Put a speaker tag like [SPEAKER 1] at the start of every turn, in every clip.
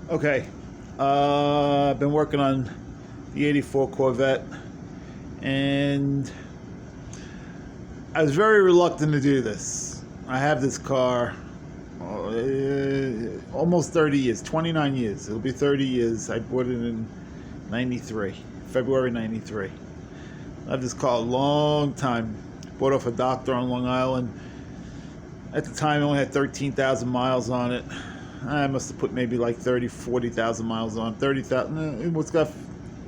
[SPEAKER 1] Okay, I've been working on the '84 Corvette, and I was very reluctant to do this. I have this car almost 30 years, 29 years. It'll be 30 years. I bought it in '93, February '93. I have this car a long time. Bought off a doctor on Long Island. At the time, it only had 13,000 miles on it. I must have put maybe like 30, 40,000 miles on it. 30,000, it's got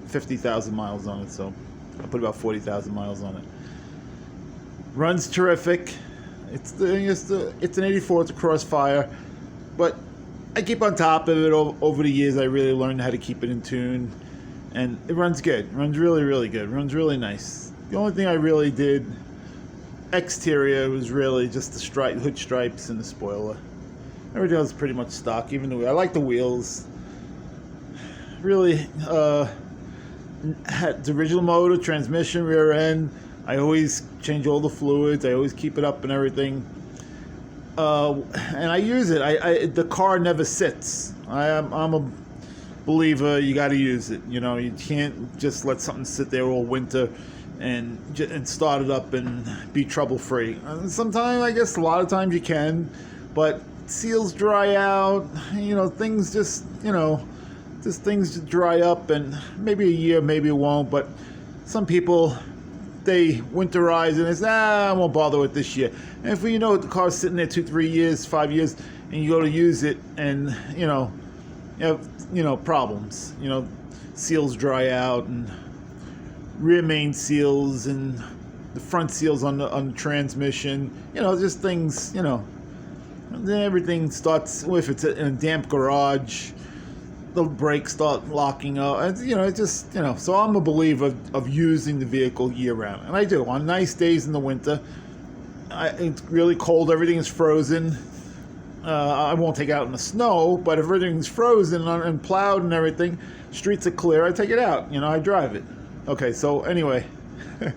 [SPEAKER 1] 50,000 miles on it, so I put about 40,000 miles on it. Runs terrific. It's an '84. It's a Crossfire, but I keep on top of it over the years. I really learned how to keep it in tune, and it runs good. It runs really, really good. It runs really nice. The only thing I really did exterior was really just the hood stripes and the spoiler. Everything else is pretty much stock. Even the I like the wheels. Really, had the original motor, transmission, rear end. I always change all the fluids. I always keep it up and everything. And I use it. The car never sits. I'm a believer. You got to use it. You know, you can't just let something sit there all winter and start it up and be trouble free. Sometimes, I guess, a lot of times you can, but seals dry out. You know, things just things dry up, and maybe a year, maybe it won't. But some people, they winterize and they say, I won't bother with this year. And if the car's sitting there 2, 3 years, 5 years, and you go to use it, and you have problems. Seals dry out, and rear main seals, and the front seals on the transmission. Just things. Then everything starts. If it's in a damp garage, the brakes start locking up. So I'm a believer of using the vehicle year round, and I do. On nice days in the winter, it's really cold, everything is frozen. I won't take it out in the snow, but if everything's frozen and plowed and everything, streets are clear, I take it out. I drive it. Okay, so anyway, I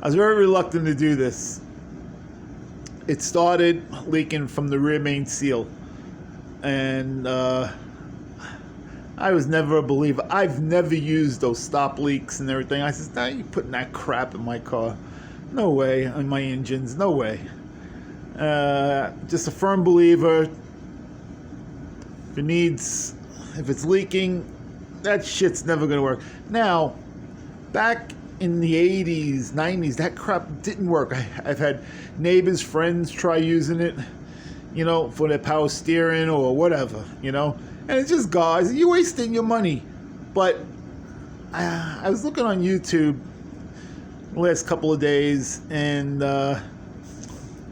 [SPEAKER 1] was very reluctant to do this. It started leaking from the rear main seal, and I was never a believer. I've never used those stop leaks and everything. I said, "Nah, you putting that crap in my car? No way." On my engines, no way. Just a firm believer. If it's leaking, that shit's never gonna work. Now, back in the '80s, '90s, that crap didn't work. I've had neighbors, friends try using it, for their power steering or whatever, and it's just guys, you're wasting your money. But I was looking on YouTube the last couple of days, and the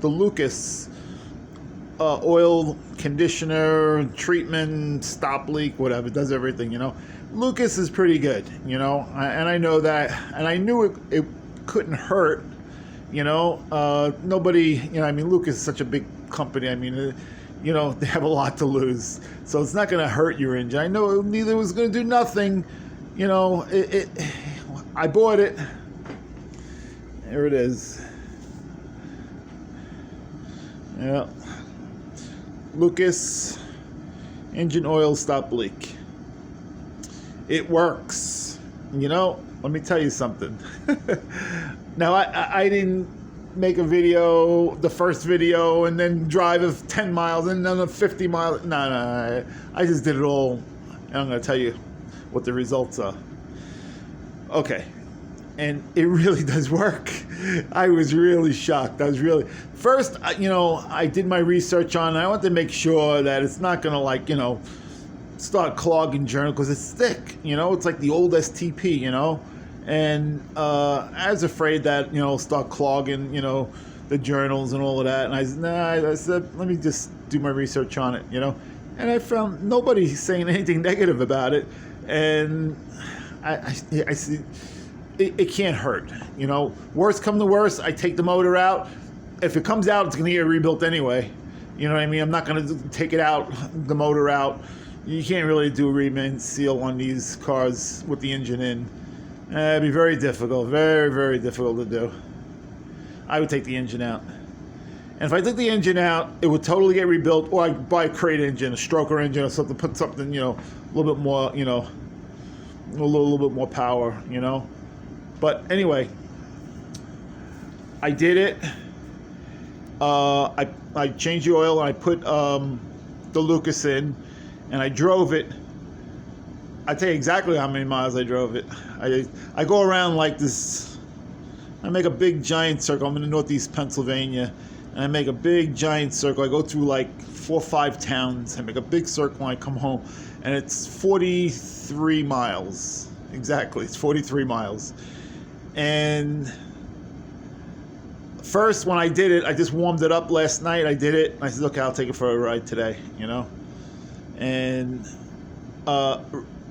[SPEAKER 1] Lucas oil conditioner treatment, stop leak, whatever, does everything. Lucas is pretty good, and I know that, and I knew it couldn't hurt. Nobody, Lucas is such a big company. They have a lot to lose, so it's not going to hurt your engine. I know neither was going to do nothing. I bought it. There it is. Yeah. Lucas engine oil stop leak. It works. Let me tell you something. Now, I didn't make a video, the first video, and then drive 10 miles and then 50 miles. No. I just did it all, and I'm going to tell you what the results are. Okay. And it really does work. I was really shocked. First, I did my research on it. I want to make sure that it's not going to, start clogging journal, because it's thick. It's like the old STP, and I was afraid that start clogging the journals and all of that. And I said, let me just do my research on it, and I found nobody saying anything negative about it. And I see it can't hurt. Worst come to worst, I take the motor out. If it comes out, it's going to get rebuilt anyway. I'm not going to take it out, the motor out. You can't really do a rear seal on these cars with the engine in. It'd be very difficult, very, very difficult to do. I would take the engine out. And if I took the engine out, it would totally get rebuilt, or I'd buy a crate engine, a stroker engine or something, put something, a little bit more, a little bit more power, But anyway, I did it. I changed the oil and I put the Lucas in, and I drove it. I tell you exactly how many miles I drove it. I go around like this. I make a big giant circle. I'm in Northeast Pennsylvania, and I make a big giant circle. I go through like 4 or 5 towns. I make a big circle and I come home, and it's 43 miles. Exactly, it's 43 miles. And first, when I did it, I just warmed it up last night. I did it. I said, okay, I'll take it for a ride today, And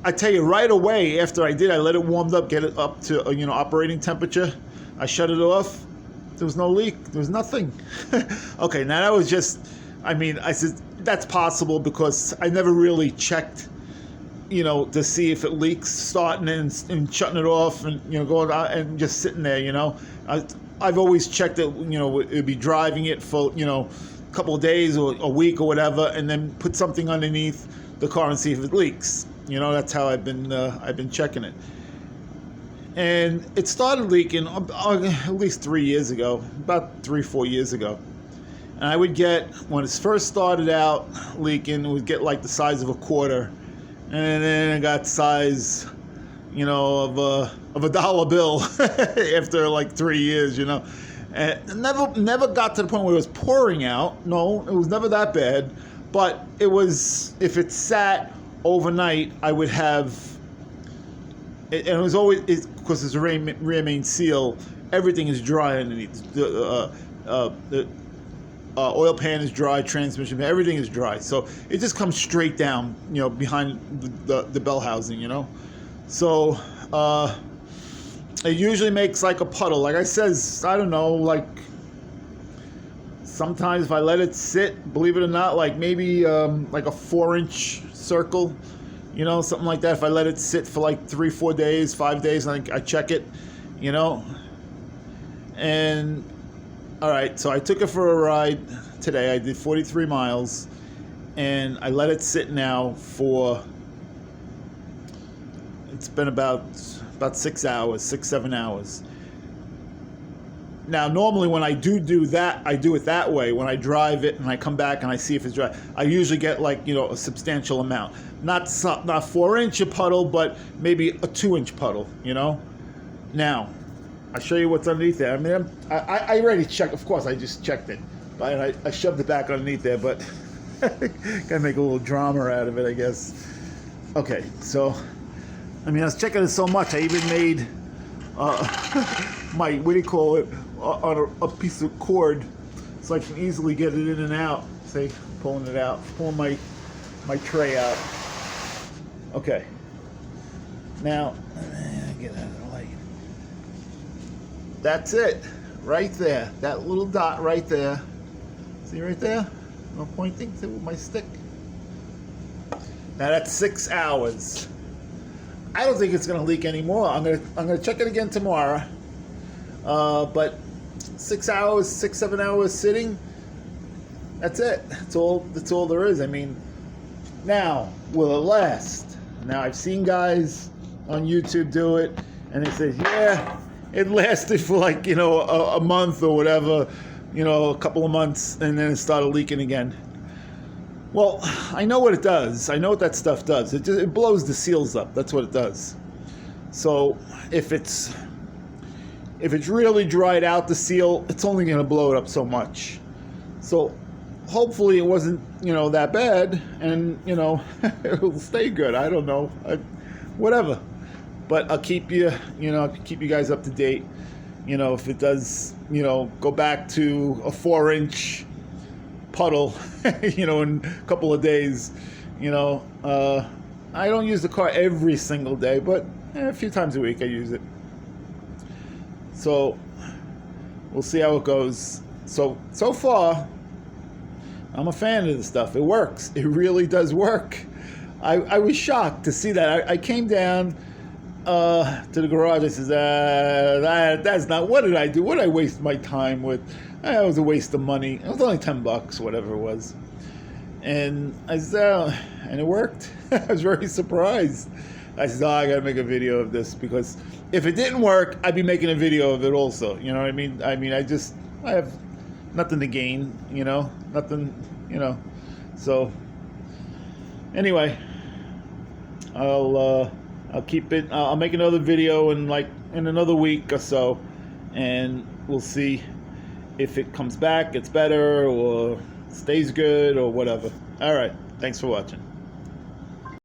[SPEAKER 1] I tell you, right away after I did, I let it warmed up, get it up to operating temperature. I shut it off. There was no leak. There was nothing. Okay, now that was just. I said that's possible because I never really checked, to see if it leaks, starting and shutting it off, and going out and just sitting there. I've always checked it. It'd be driving it for a couple of days or a week or whatever, and then put something underneath the car and see if it leaks. That's how I've been checking it. And it started leaking at least 3 years ago, about 3-4 years ago. And I would get, when it first started out leaking, it would get like the size of a quarter, and then it got size, of a dollar bill after like 3 years, And it never got to the point where it was pouring out. No, it was never that bad. But it was, if it sat overnight, I would have, and it was always, because it's a rear main seal, everything is dry underneath. The oil pan is dry, transmission, everything is dry. So it just comes straight down, behind the bell housing, So it usually makes like a puddle. Like I says, I don't know, like sometimes if I let it sit, believe it or not, like maybe like a 4-inch circle, something like that. If I let it sit for like 3-4 days, 5 days, and I check it, And all right, so I took it for a ride today. I did 43 miles, and I let it sit now for. It's been about 6 hours, 6-7 hours. Now, normally when I do that, I do it that way. When I drive it and I come back and I see if it's dry, I usually get like, a substantial amount. Not 4-inch puddle, but maybe a 2-inch puddle, Now, I'll show you what's underneath there. I already checked. Of course, I just checked it. But I shoved it back underneath there, but gotta make a little drama out of it, I guess. Okay, so, I was checking it so much, I even made my, what do you call it, on a piece of cord, so I can easily get it in and out. See, pulling it out, pulling my tray out. Okay. Now, get out of the light. That's it, right there. That little dot right there. See right there? I'm pointing to with my stick. Now that's 6 hours. I don't think it's going to leak anymore. I'm gonna check it again tomorrow. But 6 hours, 6-7 hours sitting. That's it. That's all there is. Now will it last? Now I've seen guys on YouTube do it, and they say, yeah, it lasted for like a month or whatever, a couple of months, and then it started leaking again. Well, I know what it does. I know what that stuff does. It blows the seals up. That's what it does. So if it's really dried out, the seal, it's only going to blow it up so much. So hopefully it wasn't, that bad, and, it'll stay good. I don't know. Whatever. But I'll keep you guys up to date. If it does, go back to a 4-inch puddle, in a couple of days, I don't use the car every single day, but a few times a week I use it. So we'll see how it goes. So far, I'm a fan of this stuff. It works. It really does work. I was shocked to see that. I came down, to the garage. I says, that's not, what did I do? What did I waste my time with? It was a waste of money. It was only $10, whatever it was. And I said, and it worked. I was very surprised. I said, I got to make a video of this, because if it didn't work, I'd be making a video of it also. You know what I mean? I have nothing to gain, nothing, So anyway, I'll keep it. I'll make another video in another week or so, and we'll see if it comes back, gets better, or stays good, or whatever. All right. Thanks for watching.